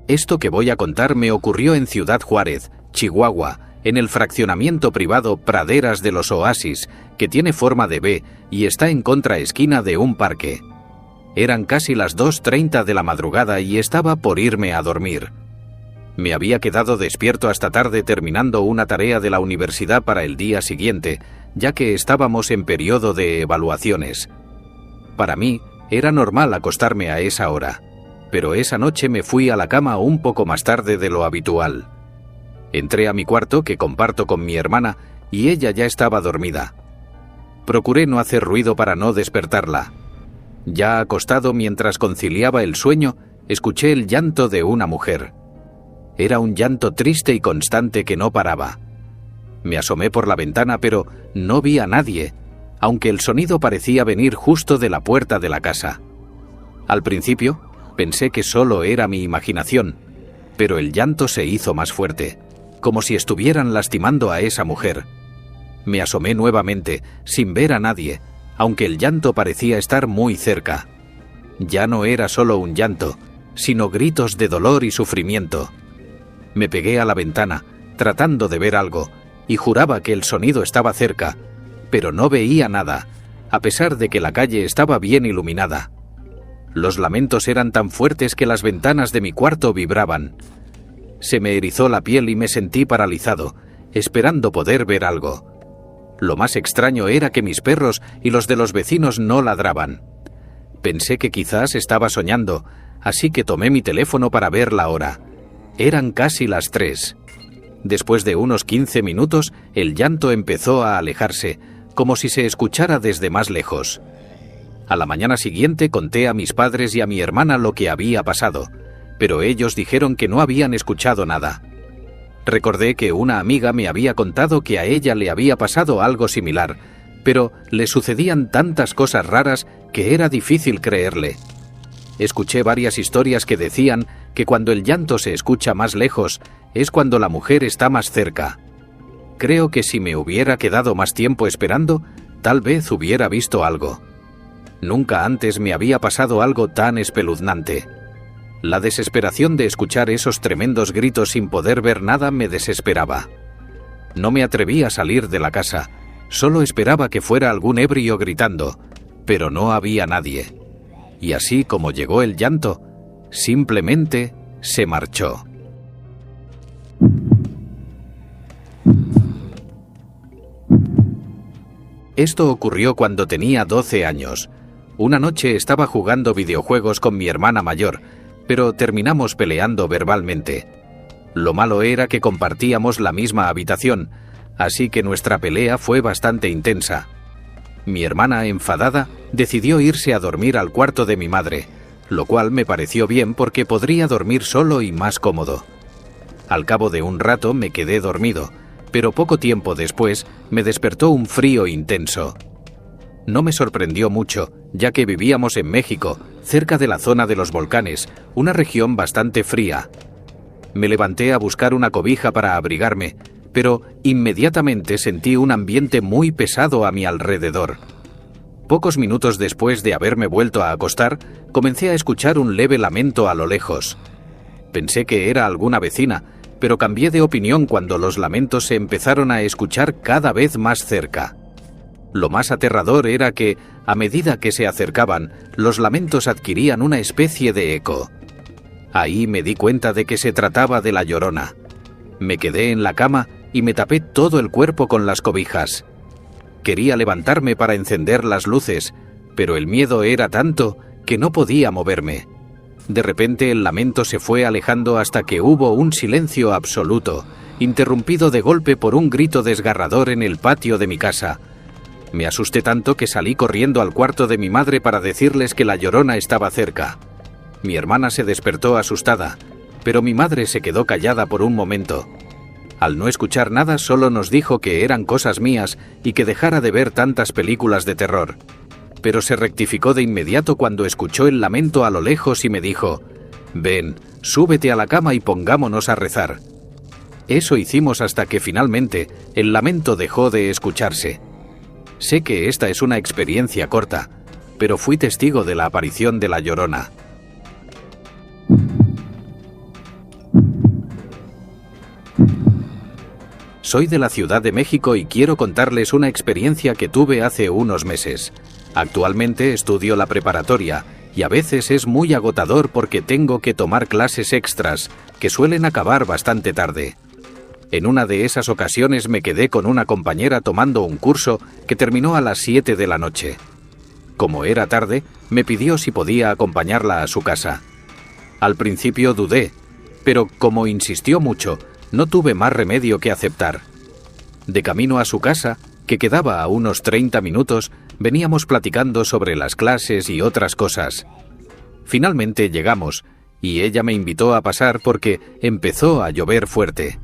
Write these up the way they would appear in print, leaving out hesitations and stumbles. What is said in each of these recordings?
Esto que voy a contar me ocurrió en Ciudad Juárez, Chihuahua, en el fraccionamiento privado Praderas de los Oasis, que tiene forma de V y está en contraesquina de un parque. Eran casi las 2:30 de la madrugada y estaba por irme a dormir. Me había quedado despierto hasta tarde terminando una tarea de la universidad para el día siguiente, ya que estábamos en periodo de evaluaciones. Para mí, era normal acostarme a esa hora, pero esa noche me fui a la cama un poco más tarde de lo habitual. Entré a mi cuarto, que comparto con mi hermana, y ella ya estaba dormida. Procuré no hacer ruido para no despertarla. Ya acostado mientras conciliaba el sueño, escuché el llanto de una mujer. Era un llanto triste y constante que no paraba. Me asomé por la ventana, pero no vi a nadie, aunque el sonido parecía venir justo de la puerta de la casa. Al principio, pensé que solo era mi imaginación, pero el llanto se hizo más fuerte, como si estuvieran lastimando a esa mujer. Me asomé nuevamente, sin ver a nadie, aunque el llanto parecía estar muy cerca. Ya no era solo un llanto, sino gritos de dolor y sufrimiento. Me pegué a la ventana, tratando de ver algo, y juraba que el sonido estaba cerca, pero no veía nada, a pesar de que la calle estaba bien iluminada. Los lamentos eran tan fuertes que las ventanas de mi cuarto vibraban. Se me erizó la piel y me sentí paralizado, esperando poder ver algo. Lo más extraño era que mis perros y los de los vecinos no ladraban. Pensé que quizás estaba soñando, así que tomé mi teléfono para ver la hora. Eran casi las 3. Después de unos 15 minutos, el llanto empezó a alejarse, como si se escuchara desde más lejos. A la mañana siguiente conté a mis padres y a mi hermana lo que había pasado, pero ellos dijeron que no habían escuchado nada. Recordé que una amiga me había contado que a ella le había pasado algo similar, pero le sucedían tantas cosas raras que era difícil creerle. Escuché varias historias que decían que cuando el llanto se escucha más lejos es cuando la mujer está más cerca. Creo que si me hubiera quedado más tiempo esperando, tal vez hubiera visto algo. Nunca antes me había pasado algo tan espeluznante. La desesperación de escuchar esos tremendos gritos sin poder ver nada me desesperaba. No me atreví a salir de la casa, solo esperaba que fuera algún ebrio gritando, pero no había nadie. Y así como llegó el llanto, simplemente se marchó. Esto ocurrió cuando tenía 12 años. Una noche estaba jugando videojuegos con mi hermana mayor, pero terminamos peleando verbalmente. Lo malo era que compartíamos la misma habitación, así que nuestra pelea fue bastante intensa. Mi hermana, enfadada, decidió irse a dormir al cuarto de mi madre, lo cual me pareció bien porque podría dormir solo y más cómodo. Al cabo de un rato me quedé dormido, pero poco tiempo después me despertó un frío intenso. No me sorprendió mucho, ya que vivíamos en México, cerca de la zona de los volcanes, una región bastante fría. Me levanté a buscar una cobija para abrigarme, pero inmediatamente sentí un ambiente muy pesado a mi alrededor. Pocos minutos después de haberme vuelto a acostar, comencé a escuchar un leve lamento a lo lejos. Pensé que era alguna vecina, pero cambié de opinión cuando los lamentos se empezaron a escuchar cada vez más cerca. Lo más aterrador era que, a medida que se acercaban, los lamentos adquirían una especie de eco. Ahí me di cuenta de que se trataba de la Llorona. Me quedé en la cama y me tapé todo el cuerpo con las cobijas. Quería levantarme para encender las luces, pero el miedo era tanto que no podía moverme. De repente el lamento se fue alejando hasta que hubo un silencio absoluto, interrumpido de golpe por un grito desgarrador en el patio de mi casa. Me asusté tanto que salí corriendo al cuarto de mi madre para decirles que la Llorona estaba cerca. Mi hermana se despertó asustada, pero mi madre se quedó callada por un momento. Al no escuchar nada, solo nos dijo que eran cosas mías y que dejara de ver tantas películas de terror. Pero se rectificó de inmediato cuando escuchó el lamento a lo lejos y me dijo: «Ven, súbete a la cama y pongámonos a rezar». Eso hicimos hasta que finalmente el lamento dejó de escucharse. Sé que esta es una experiencia corta, pero fui testigo de la aparición de la Llorona. Soy de la Ciudad de México y quiero contarles una experiencia que tuve hace unos meses. Actualmente estudio la preparatoria y a veces es muy agotador porque tengo que tomar clases extras, que suelen acabar bastante tarde. En una de esas ocasiones me quedé con una compañera tomando un curso que terminó a las 7 de la noche. Como era tarde, me pidió si podía acompañarla a su casa. Al principio dudé, pero como insistió mucho, no tuve más remedio que aceptar. De camino a su casa, que quedaba a unos 30 minutos, veníamos platicando sobre las clases y otras cosas. Finalmente llegamos, y ella me invitó a pasar porque empezó a llover fuerte.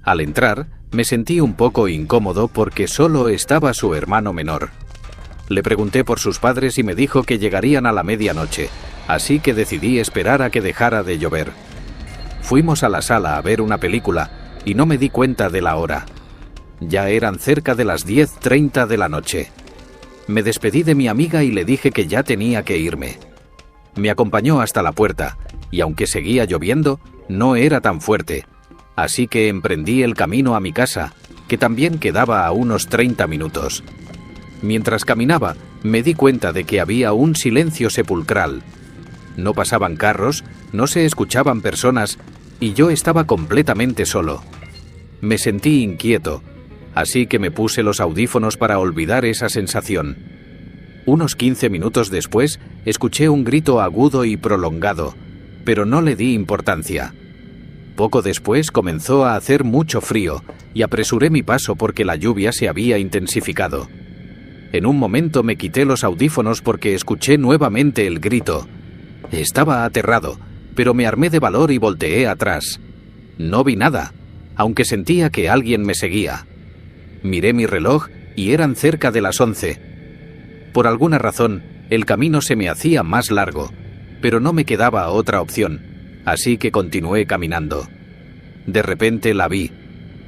Al entrar, me sentí un poco incómodo porque solo estaba su hermano menor. Le pregunté por sus padres y me dijo que llegarían a la medianoche, así que decidí esperar a que dejara de llover. Fuimos a la sala a ver una película y no me di cuenta de la hora. Ya eran cerca de las 10:30 de la noche. Me despedí de mi amiga y le dije que ya tenía que irme. Me acompañó hasta la puerta, y aunque seguía lloviendo, no era tan fuerte, así que emprendí el camino a mi casa, que también quedaba a unos 30 minutos. Mientras caminaba, me di cuenta de que había un silencio sepulcral. No pasaban carros, no se escuchaban personas, y yo estaba completamente solo. Me sentí inquieto, así que me puse los audífonos para olvidar esa sensación. Unos 15 minutos después, escuché un grito agudo y prolongado, pero no le di importancia. Poco después comenzó a hacer mucho frío, y apresuré mi paso porque la lluvia se había intensificado. En un momento me quité los audífonos porque escuché nuevamente el grito. Estaba aterrado, pero me armé de valor y volteé atrás. No vi nada, aunque sentía que alguien me seguía. Miré mi reloj y eran cerca de las 11. Por alguna razón, el camino se me hacía más largo, pero no me quedaba otra opción, así que continué caminando. De repente la vi,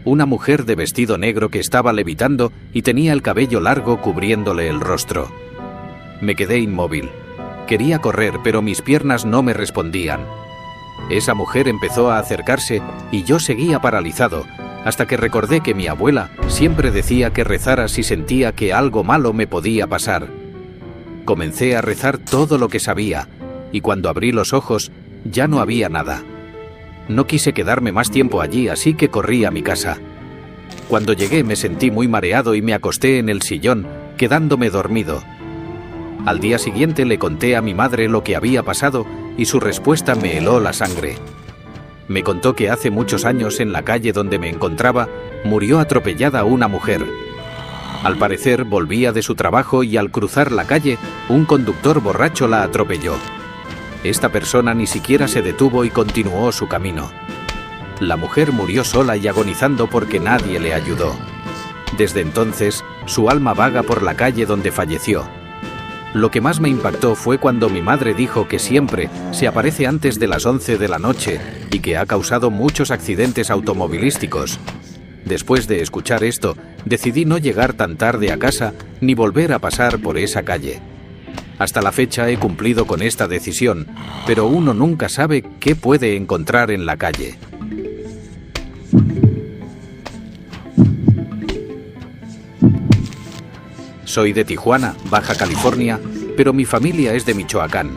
una mujer de vestido negro que estaba levitando y tenía el cabello largo cubriéndole el rostro. Me quedé inmóvil. Quería correr, pero mis piernas no me respondían. Esa mujer empezó a acercarse y yo seguía paralizado, hasta que recordé que mi abuela siempre decía que rezara si sentía que algo malo me podía pasar. Comencé a rezar todo lo que sabía, y cuando abrí los ojos, ya no había nada. No quise quedarme más tiempo allí, así que corrí a mi casa. Cuando llegué me sentí muy mareado y me acosté en el sillón, quedándome dormido. Al día siguiente le conté a mi madre lo que había pasado y su respuesta me heló la sangre. Me contó que hace muchos años en la calle donde me encontraba murió atropellada una mujer. Al parecer volvía de su trabajo y al cruzar la calle un conductor borracho la atropelló. Esta persona ni siquiera se detuvo y continuó su camino. La mujer murió sola y agonizando porque nadie le ayudó. Desde entonces, su alma vaga por la calle donde falleció. Lo que más me impactó fue cuando mi madre dijo que siempre se aparece antes de las 11 de la noche y que ha causado muchos accidentes automovilísticos. Después de escuchar esto, decidí no llegar tan tarde a casa ni volver a pasar por esa calle. Hasta la fecha he cumplido con esta decisión, pero uno nunca sabe qué puede encontrar en la calle. Soy de Tijuana, Baja California, pero mi familia es de Michoacán.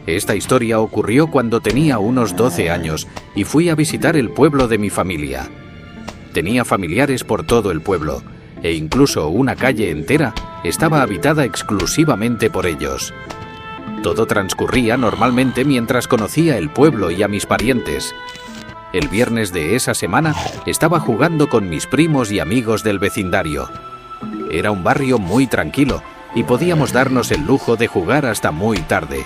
Esta historia ocurrió cuando tenía unos 12 años y fui a visitar el pueblo de mi familia. Tenía familiares por todo el pueblo, e incluso una calle entera estaba habitada exclusivamente por ellos. Todo transcurría normalmente mientras conocía el pueblo y a mis parientes. El viernes de esa semana estaba jugando con mis primos y amigos del vecindario. Era un barrio muy tranquilo y podíamos darnos el lujo de jugar hasta muy tarde.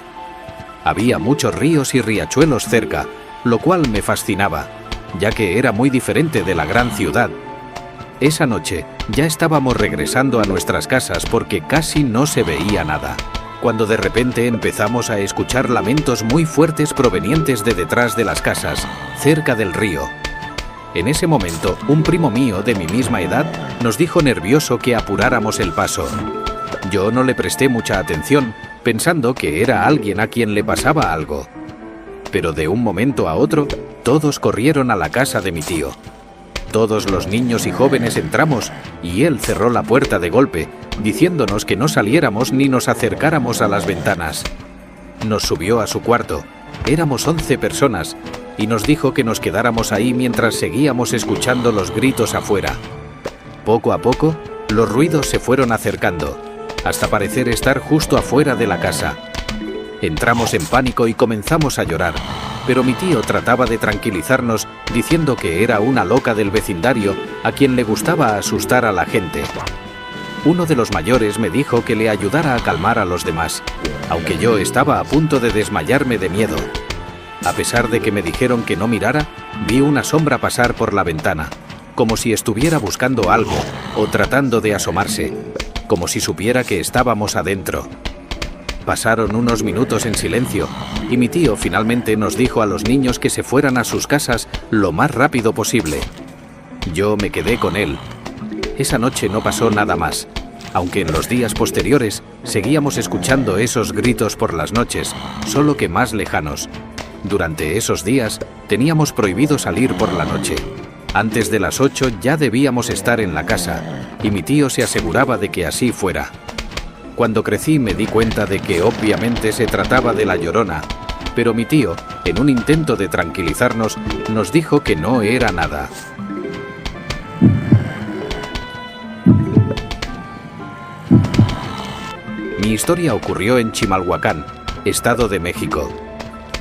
Había muchos ríos y riachuelos cerca, lo cual me fascinaba, ya que era muy diferente de la gran ciudad. Esa noche ya estábamos regresando a nuestras casas porque casi no se veía nada, cuando de repente empezamos a escuchar lamentos muy fuertes provenientes de detrás de las casas, cerca del río. En ese momento, un primo mío de mi misma edad nos dijo nervioso que apuráramos el paso. Yo no le presté mucha atención, pensando que era alguien a quien le pasaba algo. Pero de un momento a otro, todos corrieron a la casa de mi tío. Todos los niños y jóvenes entramos y él cerró la puerta de golpe, diciéndonos que no saliéramos ni nos acercáramos a las ventanas. Nos subió a su cuarto. Éramos 11 personas y nos dijo que nos quedáramos ahí mientras seguíamos escuchando los gritos afuera. Poco a poco, los ruidos se fueron acercando, hasta parecer estar justo afuera de la casa. Entramos en pánico y comenzamos a llorar, pero mi tío trataba de tranquilizarnos diciendo que era una loca del vecindario a quien le gustaba asustar a la gente. Uno de los mayores me dijo que le ayudara a calmar a los demás, aunque yo estaba a punto de desmayarme de miedo. A pesar de que me dijeron que no mirara, vi una sombra pasar por la ventana, como si estuviera buscando algo o tratando de asomarse, como si supiera que estábamos adentro. Pasaron unos minutos en silencio y mi tío finalmente nos dijo a los niños que se fueran a sus casas lo más rápido posible. Yo me quedé con él. Esa noche no pasó nada más, aunque en los días posteriores seguíamos escuchando esos gritos por las noches, solo que más lejanos. Durante esos días teníamos prohibido salir por la noche. Antes de las 8 ya debíamos estar en la casa, y mi tío se aseguraba de que así fuera. Cuando crecí me di cuenta de que obviamente se trataba de la Llorona, pero mi tío, en un intento de tranquilizarnos, nos dijo que no era nada. Mi historia ocurrió en Chimalhuacán, Estado de México.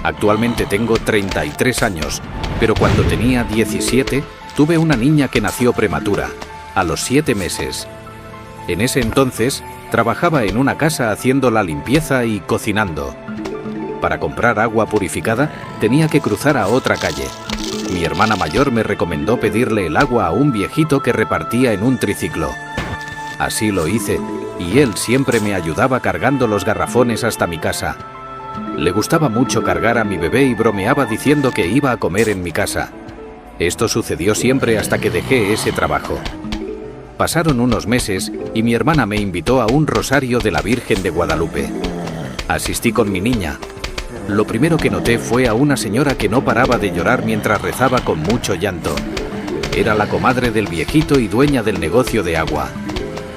Actualmente tengo 33 años, pero cuando tenía 17 tuve una niña que nació prematura, a los 7 meses. En ese entonces trabajaba en una casa haciendo la limpieza y cocinando. Para comprar agua purificada tenía que cruzar a otra calle. Mi hermana mayor me recomendó pedirle el agua a un viejito que repartía en un triciclo. Así lo hice, y él siempre me ayudaba cargando los garrafones hasta mi casa. Le gustaba mucho cargar a mi bebé y bromeaba diciendo que iba a comer en mi casa. Esto sucedió siempre hasta que dejé ese trabajo. Pasaron unos meses y mi hermana me invitó a un rosario de la Virgen de Guadalupe. Asistí con mi niña. Lo primero que noté fue a una señora que no paraba de llorar mientras rezaba con mucho llanto. Era la comadre del viejito y dueña del negocio de agua.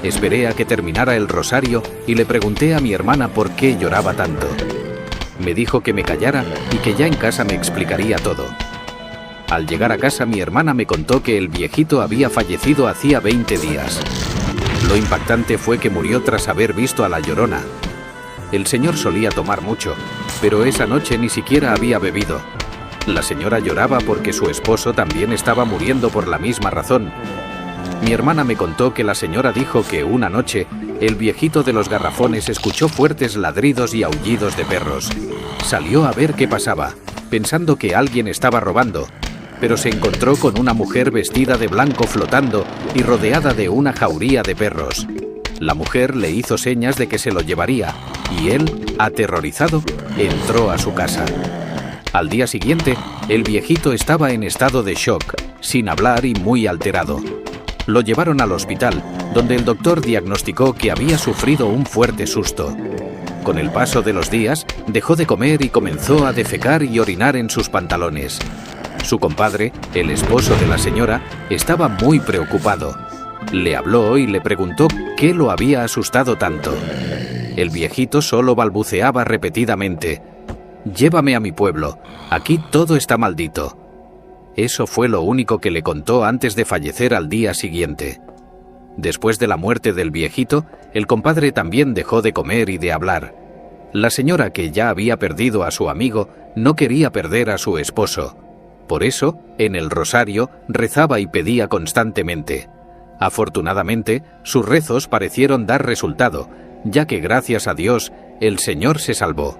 Esperé a que terminara el rosario y le pregunté a mi hermana por qué lloraba tanto. Me dijo que me callara y que ya en casa me explicaría todo. Al llegar a casa mi hermana me contó que el viejito había fallecido hacía 20 días. Lo impactante fue que murió tras haber visto a la Llorona. El señor solía tomar mucho, pero esa noche ni siquiera había bebido. La señora lloraba porque su esposo también estaba muriendo por la misma razón. Mi hermana me contó que la señora dijo que una noche el viejito de los garrafones escuchó fuertes ladridos y aullidos de perros. Salió a ver qué pasaba, pensando que alguien estaba robando, pero se encontró con una mujer vestida de blanco flotando y rodeada de una jauría de perros. La mujer le hizo señas de que se lo llevaría, y él, aterrorizado, entró a su casa. Al día siguiente, el viejito estaba en estado de shock, sin hablar y muy alterado. Lo llevaron al hospital, donde el doctor diagnosticó que había sufrido un fuerte susto. Con el paso de los días, dejó de comer y comenzó a defecar y orinar en sus pantalones. Su compadre, el esposo de la señora, estaba muy preocupado. Le habló y le preguntó qué lo había asustado tanto. El viejito solo balbuceaba repetidamente: «Llévame a mi pueblo, aquí todo está maldito». Eso fue lo único que le contó antes de fallecer al día siguiente. Después de la muerte del viejito, el compadre también dejó de comer y de hablar. La señora, que ya había perdido a su amigo, no quería perder a su esposo. Por eso, en el rosario, rezaba y pedía constantemente. Afortunadamente, sus rezos parecieron dar resultado, ya que gracias a Dios, el Señor se salvó.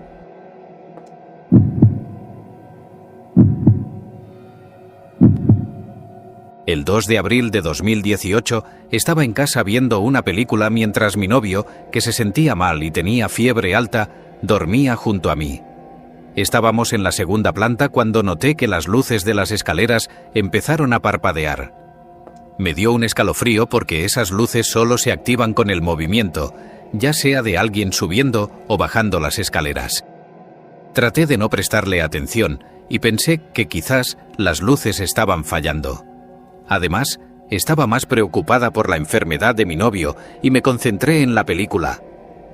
El 2 de abril de 2018 estaba en casa viendo una película mientras mi novio, que se sentía mal y tenía fiebre alta, dormía junto a mí. Estábamos en la segunda planta cuando noté que las luces de las escaleras empezaron a parpadear. Me dio un escalofrío porque esas luces solo se activan con el movimiento, ya sea de alguien subiendo o bajando las escaleras. Traté de no prestarle atención y pensé que quizás las luces estaban fallando. Además, estaba más preocupada por la enfermedad de mi novio y me concentré en la película.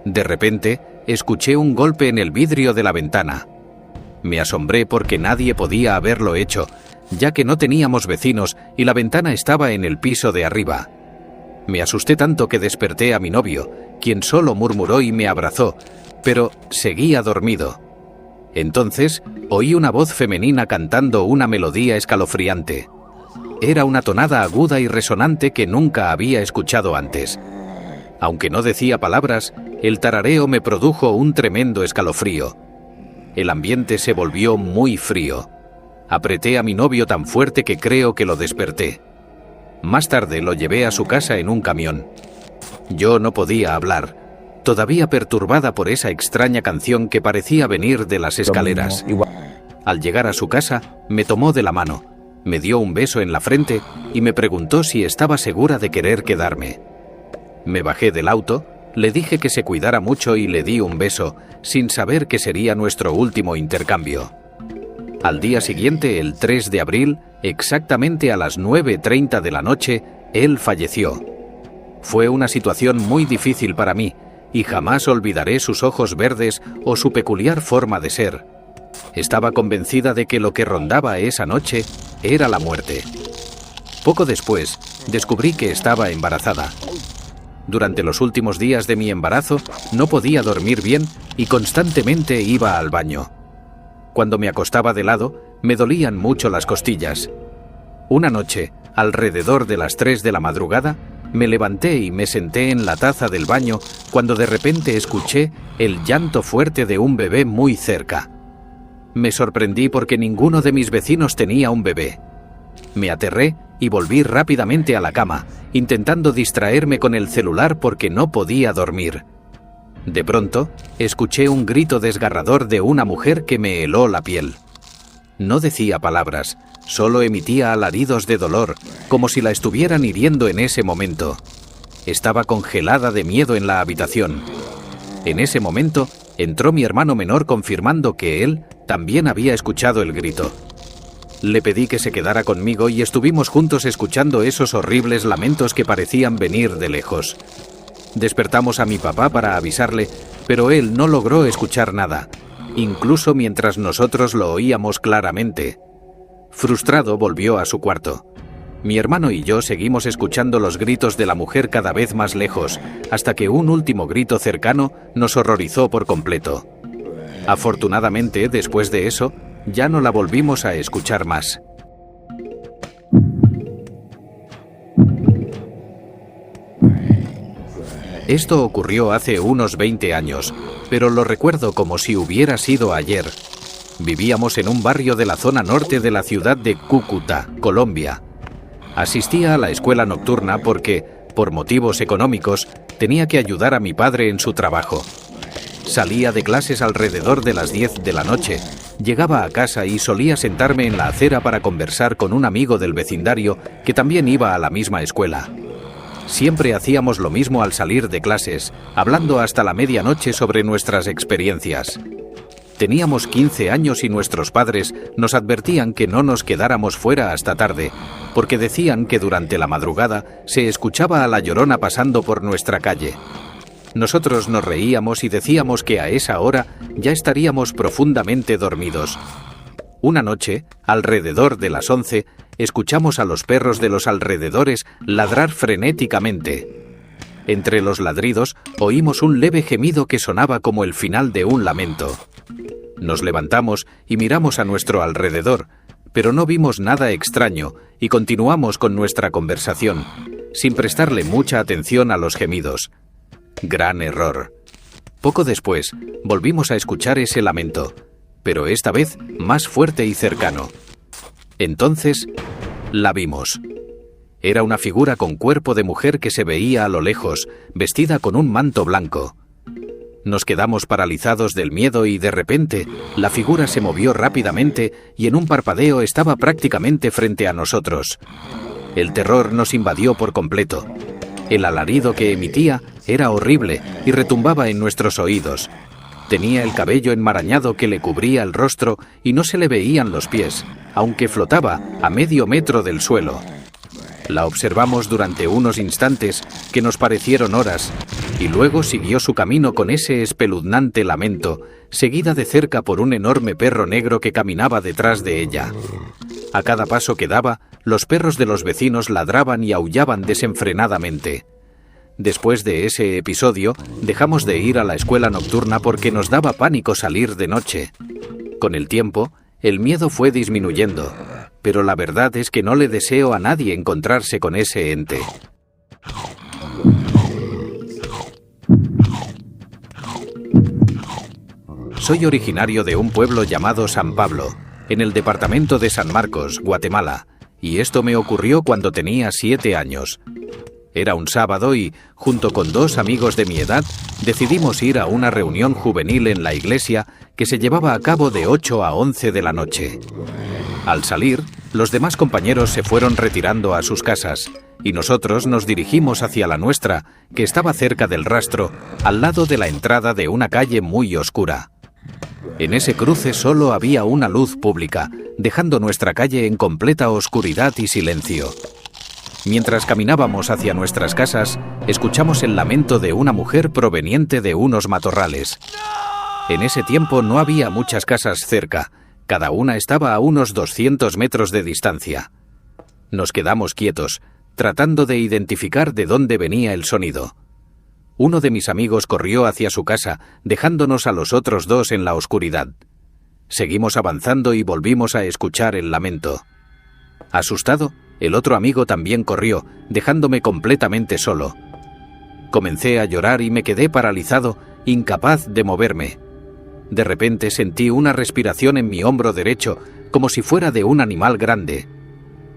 De repente, escuché un golpe en el vidrio de la ventana. Me asombré porque nadie podía haberlo hecho, ya que no teníamos vecinos y la ventana estaba en el piso de arriba. Me asusté tanto que desperté a mi novio, quien solo murmuró y me abrazó, pero seguía dormido. Entonces, oí una voz femenina cantando una melodía escalofriante. Era una tonada aguda y resonante que nunca había escuchado antes. Aunque no decía palabras, el tarareo me produjo un tremendo escalofrío. El ambiente se volvió muy frío. Apreté a mi novio tan fuerte que creo que lo desperté. Más tarde lo llevé a su casa en un camión. Yo no podía hablar, todavía perturbada por esa extraña canción que parecía venir de las escaleras. Al llegar a su casa, me tomó de la mano, me dio un beso en la frente y me preguntó si estaba segura de querer quedarme. Me bajé del auto, le dije que se cuidara mucho y le di un beso, sin saber que sería nuestro último intercambio. Al día siguiente, el 3 de abril, exactamente a las 9:30 de la noche, él falleció. Fue una situación muy difícil para mí, y jamás olvidaré sus ojos verdes o su peculiar forma de ser. Estaba convencida de que lo que rondaba esa noche era la muerte. Poco después, descubrí que estaba embarazada. Durante los últimos días de mi embarazo, no podía dormir bien y constantemente iba al baño. Cuando me acostaba de lado, me dolían mucho las costillas. Una noche, alrededor de las 3 de la madrugada, me levanté y me senté en la taza del baño cuando de repente escuché el llanto fuerte de un bebé muy cerca. Me sorprendí porque ninguno de mis vecinos tenía un bebé. Me aterré y volví rápidamente a la cama, intentando distraerme con el celular porque no podía dormir. De pronto, escuché un grito desgarrador de una mujer que me heló la piel. No decía palabras, solo emitía alaridos de dolor, como si la estuvieran hiriendo en ese momento. Estaba congelada de miedo en la habitación. En ese momento, entró mi hermano menor confirmando que él también había escuchado el grito. Le pedí que se quedara conmigo y estuvimos juntos escuchando esos horribles lamentos que parecían venir de lejos. Despertamos a mi papá para avisarle, pero él no logró escuchar nada, incluso mientras nosotros lo oíamos claramente. Frustrado, volvió a su cuarto. Mi hermano y yo seguimos escuchando los gritos de la mujer cada vez más lejos, hasta que un último grito cercano nos horrorizó por completo. Afortunadamente, después de eso, ya no la volvimos a escuchar más. Esto ocurrió hace unos 20 años, pero lo recuerdo como si hubiera sido ayer. Vivíamos en un barrio de la zona norte de la ciudad de Cúcuta, Colombia. Asistía a la escuela nocturna porque, por motivos económicos, tenía que ayudar a mi padre en su trabajo. Salía de clases alrededor de las 10 de la noche, llegaba a casa y solía sentarme en la acera para conversar con un amigo del vecindario que también iba a la misma escuela. Siempre hacíamos lo mismo al salir de clases, hablando hasta la medianoche sobre nuestras experiencias. Teníamos 15 años y nuestros padres nos advertían que no nos quedáramos fuera hasta tarde, porque decían que durante la madrugada se escuchaba a la Llorona pasando por nuestra calle. Nosotros nos reíamos y decíamos que a esa hora ya estaríamos profundamente dormidos. Una noche, alrededor de las 11, escuchamos a los perros de los alrededores ladrar frenéticamente. Entre los ladridos oímos un leve gemido que sonaba como el final de un lamento. Nos levantamos y miramos a nuestro alrededor, pero no vimos nada extraño y continuamos con nuestra conversación, sin prestarle mucha atención a los gemidos. Gran error. Poco después, volvimos a escuchar ese lamento, pero esta vez más fuerte y cercano. Entonces, la vimos. Era una figura con cuerpo de mujer que se veía a lo lejos, vestida con un manto blanco. Nos quedamos paralizados del miedo y de repente, la figura se movió rápidamente y en un parpadeo estaba prácticamente frente a nosotros. El terror nos invadió por completo. El alarido que emitía era horrible y retumbaba en nuestros oídos. Tenía el cabello enmarañado que le cubría el rostro y no se le veían los pies, aunque flotaba a medio metro del suelo. La observamos durante unos instantes que nos parecieron horas, y luego siguió su camino con ese espeluznante lamento, seguida de cerca por un enorme perro negro que caminaba detrás de ella. A cada paso que daba, los perros de los vecinos ladraban y aullaban desenfrenadamente. Después de ese episodio, dejamos de ir a la escuela nocturna porque nos daba pánico salir de noche. Con el tiempo, el miedo fue disminuyendo, pero la verdad es que no le deseo a nadie encontrarse con ese ente. Soy originario de un pueblo llamado San Pablo, en el departamento de San Marcos, Guatemala, y esto me ocurrió cuando tenía 7 años. Era un sábado y, junto con 2 amigos de mi edad, decidimos ir a una reunión juvenil en la iglesia que se llevaba a cabo de 8 a 11 de la noche. Al salir, los demás compañeros se fueron retirando a sus casas y nosotros nos dirigimos hacia la nuestra, que estaba cerca del rastro, al lado de la entrada de una calle muy oscura. En ese cruce solo había una luz pública, dejando nuestra calle en completa oscuridad y silencio. Mientras caminábamos hacia nuestras casas, escuchamos el lamento de una mujer proveniente de unos matorrales. En ese tiempo no había muchas casas cerca, cada una estaba a unos 200 metros de distancia. Nos quedamos quietos, tratando de identificar de dónde venía el sonido. Uno de mis amigos corrió hacia su casa, dejándonos a los otros 2 en la oscuridad. Seguimos avanzando y volvimos a escuchar el lamento. Asustado, el otro amigo también corrió, dejándome completamente solo. Comencé a llorar y me quedé paralizado, incapaz de moverme. De repente sentí una respiración en mi hombro derecho, como si fuera de un animal grande.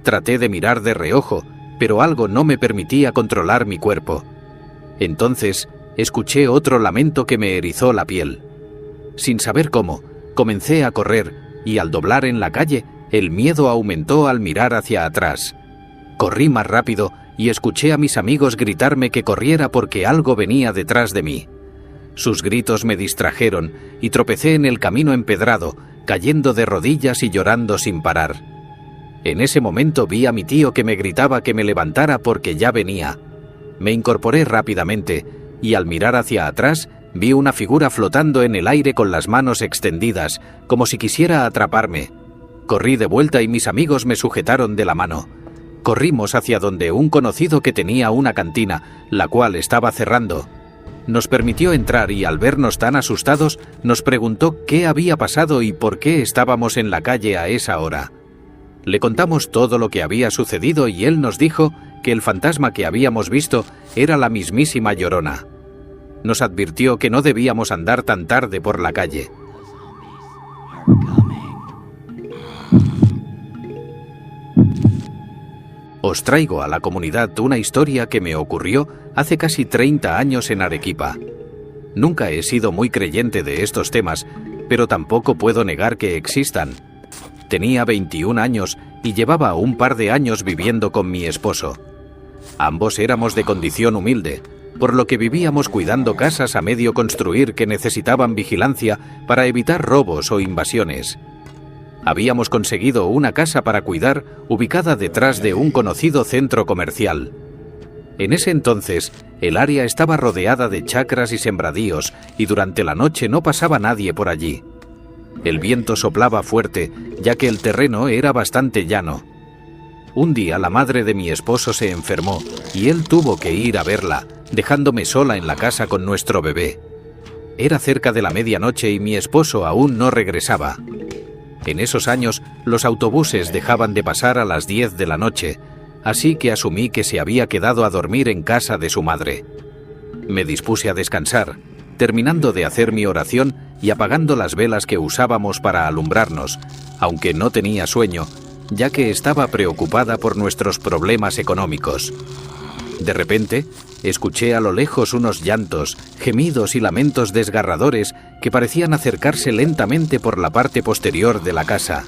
Traté de mirar de reojo, pero algo no me permitía controlar mi cuerpo. Entonces, escuché otro lamento que me erizó la piel. Sin saber cómo, comencé a correr, y al doblar en la calle, el miedo aumentó al mirar hacia atrás. Corrí más rápido y escuché a mis amigos gritarme que corriera porque algo venía detrás de mí. Sus gritos me distrajeron y tropecé en el camino empedrado, cayendo de rodillas y llorando sin parar. En ese momento vi a mi tío que me gritaba que me levantara porque ya venía. Me incorporé rápidamente y al mirar hacia atrás vi una figura flotando en el aire con las manos extendidas, como si quisiera atraparme. Corrí de vuelta y mis amigos me sujetaron de la mano. Corrimos hacia donde un conocido que tenía una cantina, la cual estaba cerrando. Nos permitió entrar y al vernos tan asustados, nos preguntó qué había pasado y por qué estábamos en la calle a esa hora. Le contamos todo lo que había sucedido y él nos dijo que el fantasma que habíamos visto era la mismísima Llorona. Nos advirtió que no debíamos andar tan tarde por la calle. Os traigo a la comunidad una historia que me ocurrió hace casi 30 años en Arequipa. Nunca he sido muy creyente de estos temas, pero tampoco puedo negar que existan. Tenía 21 años y llevaba un par de años viviendo con mi esposo. Ambos éramos de condición humilde, por lo que vivíamos cuidando casas a medio construir que necesitaban vigilancia para evitar robos o invasiones. Habíamos conseguido una casa para cuidar ubicada detrás de un conocido centro comercial. En ese entonces, el área estaba rodeada de chacras y sembradíos y durante la noche no pasaba nadie por allí. El viento soplaba fuerte, ya que el terreno era bastante llano. Un día la madre de mi esposo se enfermó y él tuvo que ir a verla, dejándome sola en la casa con nuestro bebé. Era cerca de la medianoche y mi esposo aún no regresaba. En esos años, los autobuses dejaban de pasar a las 10 de la noche, así que asumí que se había quedado a dormir en casa de su madre. Me dispuse a descansar, terminando de hacer mi oración y apagando las velas que usábamos para alumbrarnos, aunque no tenía sueño, ya que estaba preocupada por nuestros problemas económicos. De repente, escuché a lo lejos unos llantos, gemidos y lamentos desgarradores que parecían acercarse lentamente por la parte posterior de la casa.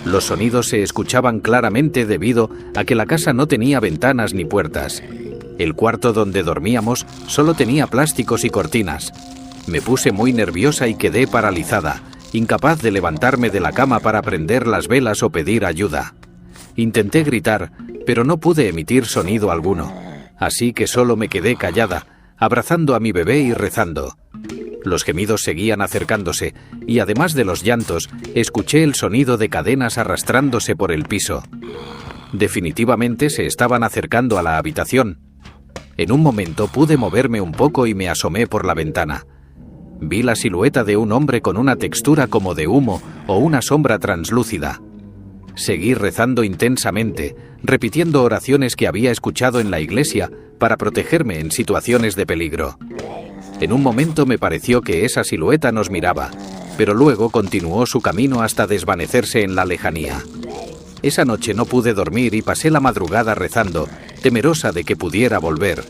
Los sonidos se escuchaban claramente debido a que la casa no tenía ventanas ni puertas. El cuarto donde dormíamos solo tenía plásticos y cortinas. Me puse muy nerviosa y quedé paralizada, incapaz de levantarme de la cama para prender las velas o pedir ayuda. Intenté gritar, pero no pude emitir sonido alguno, así que solo me quedé callada, abrazando a mi bebé y rezando. Los gemidos seguían acercándose, y además de los llantos, escuché el sonido de cadenas arrastrándose por el piso. Definitivamente se estaban acercando a la habitación. En un momento pude moverme un poco y me asomé por la ventana. Vi la silueta de un hombre con una textura como de humo o una sombra translúcida. Seguí rezando intensamente, repitiendo oraciones que había escuchado en la iglesia para protegerme en situaciones de peligro. En un momento me pareció que esa silueta nos miraba, pero luego continuó su camino hasta desvanecerse en la lejanía. Esa noche no pude dormir y pasé la madrugada rezando, temerosa de que pudiera volver.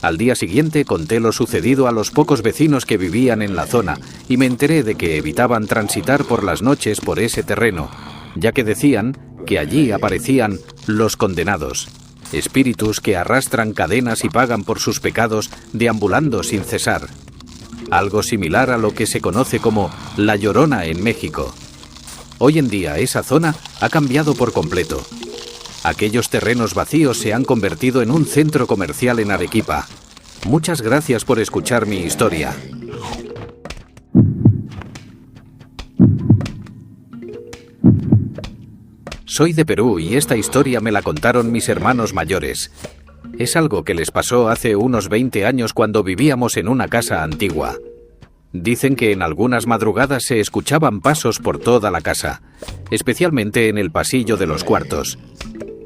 Al día siguiente conté lo sucedido a los pocos vecinos que vivían en la zona y me enteré de que evitaban transitar por las noches por ese terreno, ya que decían que allí aparecían los condenados, espíritus que arrastran cadenas y pagan por sus pecados deambulando sin cesar. Algo similar a lo que se conoce como La Llorona en México. Hoy en día esa zona ha cambiado por completo. Aquellos terrenos vacíos se han convertido en un centro comercial en Arequipa. Muchas gracias por escuchar mi historia. Soy de Perú y esta historia me la contaron mis hermanos mayores. Es algo que les pasó hace unos 20 años cuando vivíamos en una casa antigua. Dicen que en algunas madrugadas se escuchaban pasos por toda la casa, especialmente en el pasillo de los cuartos.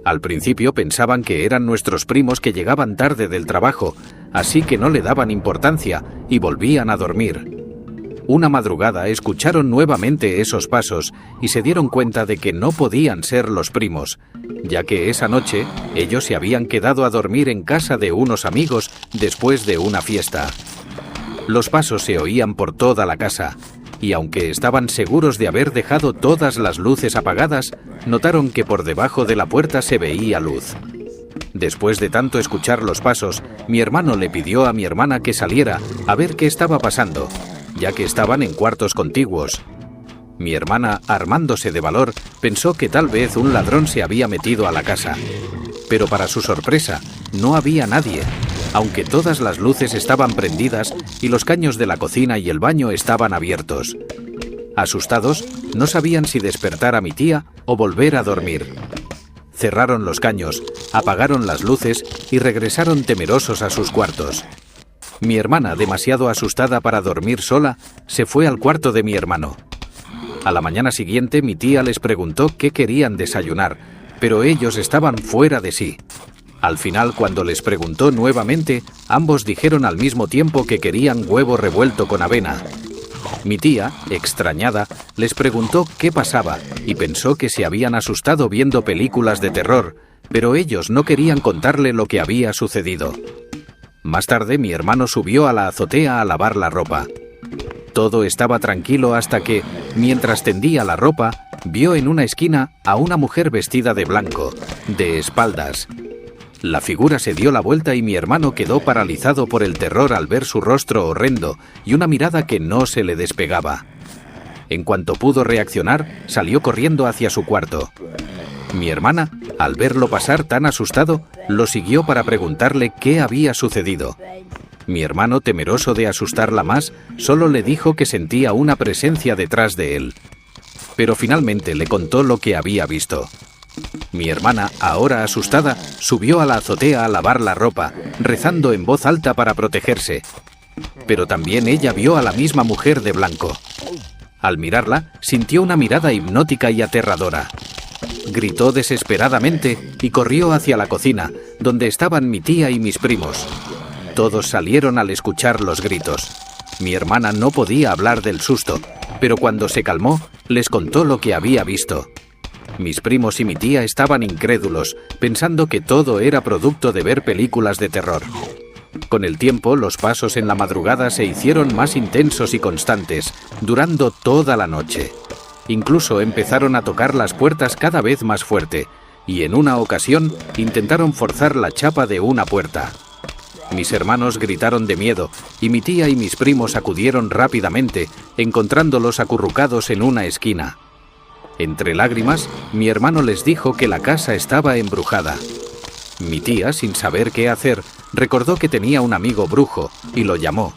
Al principio pensaban que eran nuestros primos que llegaban tarde del trabajo, así que no le daban importancia y volvían a dormir. Una madrugada escucharon nuevamente esos pasos y se dieron cuenta de que no podían ser los primos, ya que esa noche ellos se habían quedado a dormir en casa de unos amigos después de una fiesta. Los pasos se oían por toda la casa, y aunque estaban seguros de haber dejado todas las luces apagadas, notaron que por debajo de la puerta se veía luz. Después de tanto escuchar los pasos, mi hermano le pidió a mi hermana que saliera a ver qué estaba pasando, ya que estaban en cuartos contiguos. Mi hermana, armándose de valor, pensó que tal vez un ladrón se había metido a la casa. Pero para su sorpresa, no había nadie, aunque todas las luces estaban prendidas y los caños de la cocina y el baño estaban abiertos. Asustados, no sabían si despertar a mi tía o volver a dormir. Cerraron los caños, apagaron las luces y regresaron temerosos a sus cuartos. Mi hermana, demasiado asustada para dormir sola, se fue al cuarto de mi hermano. A la mañana siguiente mi tía les preguntó qué querían desayunar, pero ellos estaban fuera de sí. Al final, cuando les preguntó nuevamente, ambos dijeron al mismo tiempo que querían huevo revuelto con avena. Mi tía, extrañada, les preguntó qué pasaba y pensó que se habían asustado viendo películas de terror, pero ellos no querían contarle lo que había sucedido. Más tarde, mi hermano subió a la azotea a lavar la ropa. Todo estaba tranquilo hasta que, mientras tendía la ropa, vio en una esquina a una mujer vestida de blanco, de espaldas. La figura se dio la vuelta y mi hermano quedó paralizado por el terror al ver su rostro horrendo y una mirada que no se le despegaba. En cuanto pudo reaccionar, salió corriendo hacia su cuarto. Mi hermana, al verlo pasar tan asustado, lo siguió para preguntarle qué había sucedido. Mi hermano, temeroso de asustarla más, solo le dijo que sentía una presencia detrás de él. Pero finalmente le contó lo que había visto. Mi hermana, ahora asustada, subió a la azotea a lavar la ropa, rezando en voz alta para protegerse. Pero también ella vio a la misma mujer de blanco. Al mirarla, sintió una mirada hipnótica y aterradora. Gritó desesperadamente y corrió hacia la cocina, donde estaban mi tía y mis primos. Todos salieron al escuchar los gritos. Mi hermana no podía hablar del susto, pero cuando se calmó, les contó lo que había visto. Mis primos y mi tía estaban incrédulos, pensando que todo era producto de ver películas de terror. Con el tiempo, los pasos en la madrugada se hicieron más intensos y constantes, durando toda la noche. Incluso empezaron a tocar las puertas cada vez más fuerte, y en una ocasión intentaron forzar la chapa de una puerta. Mis hermanos gritaron de miedo, y mi tía y mis primos acudieron rápidamente, encontrándolos acurrucados en una esquina. Entre lágrimas, mi hermano les dijo que la casa estaba embrujada. Mi tía, sin saber qué hacer, recordó que tenía un amigo brujo y lo llamó.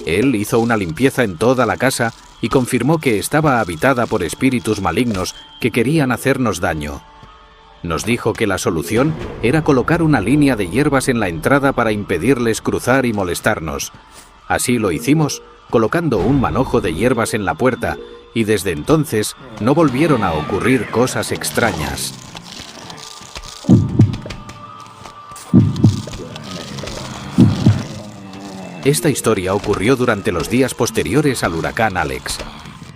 Él hizo una limpieza en toda la casa y confirmó que estaba habitada por espíritus malignos que querían hacernos daño. Nos dijo que la solución era colocar una línea de hierbas en la entrada para impedirles cruzar y molestarnos. Así lo hicimos, colocando un manojo de hierbas en la puerta, y desde entonces no volvieron a ocurrir cosas extrañas. Esta historia ocurrió durante los días posteriores al huracán Alex.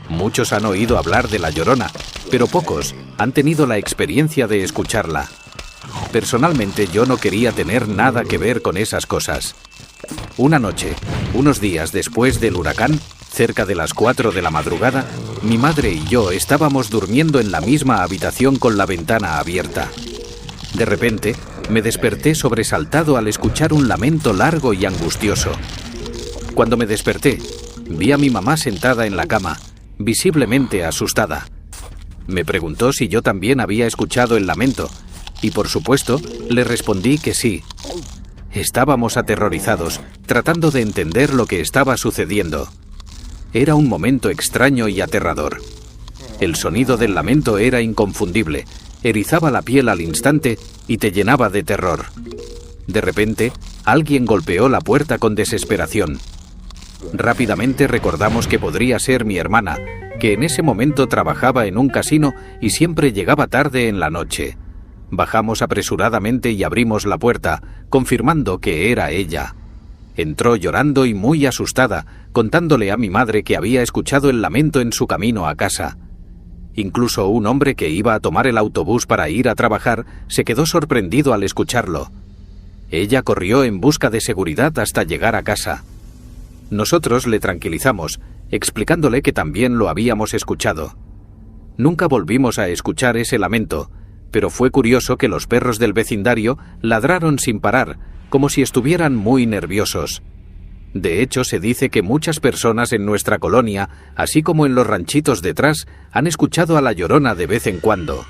Muchos han oído hablar de La Llorona, pero pocos han tenido la experiencia de escucharla. Personalmente yo no quería tener nada que ver con esas cosas. Una noche, unos días después del huracán, cerca de las 4 de la madrugada, mi madre y yo estábamos durmiendo en la misma habitación con la ventana abierta. De repente, me desperté sobresaltado al escuchar un lamento largo y angustioso. Cuando me desperté, vi a mi mamá sentada en la cama, visiblemente asustada. Me preguntó si yo también había escuchado el lamento, y por supuesto, le respondí que sí. Estábamos aterrorizados, tratando de entender lo que estaba sucediendo. Era un momento extraño y aterrador. El sonido del lamento era inconfundible, erizaba la piel al instante y te llenaba de terror. De repente, alguien golpeó la puerta con desesperación. Rápidamente recordamos que podría ser mi hermana, que en ese momento trabajaba en un casino y siempre llegaba tarde en la noche. Bajamos apresuradamente y abrimos la puerta, confirmando que era ella. Entró llorando y muy asustada, contándole a mi madre que había escuchado el lamento en su camino a casa. Incluso un hombre que iba a tomar el autobús para ir a trabajar se quedó sorprendido al escucharlo. Ella corrió en busca de seguridad hasta llegar a casa. Nosotros le tranquilizamos, explicándole que también lo habíamos escuchado. Nunca volvimos a escuchar ese lamento, pero fue curioso que los perros del vecindario ladraron sin parar, como si estuvieran muy nerviosos. De hecho, se dice que muchas personas en nuestra colonia, así como en los ranchitos detrás, han escuchado a La Llorona de vez en cuando.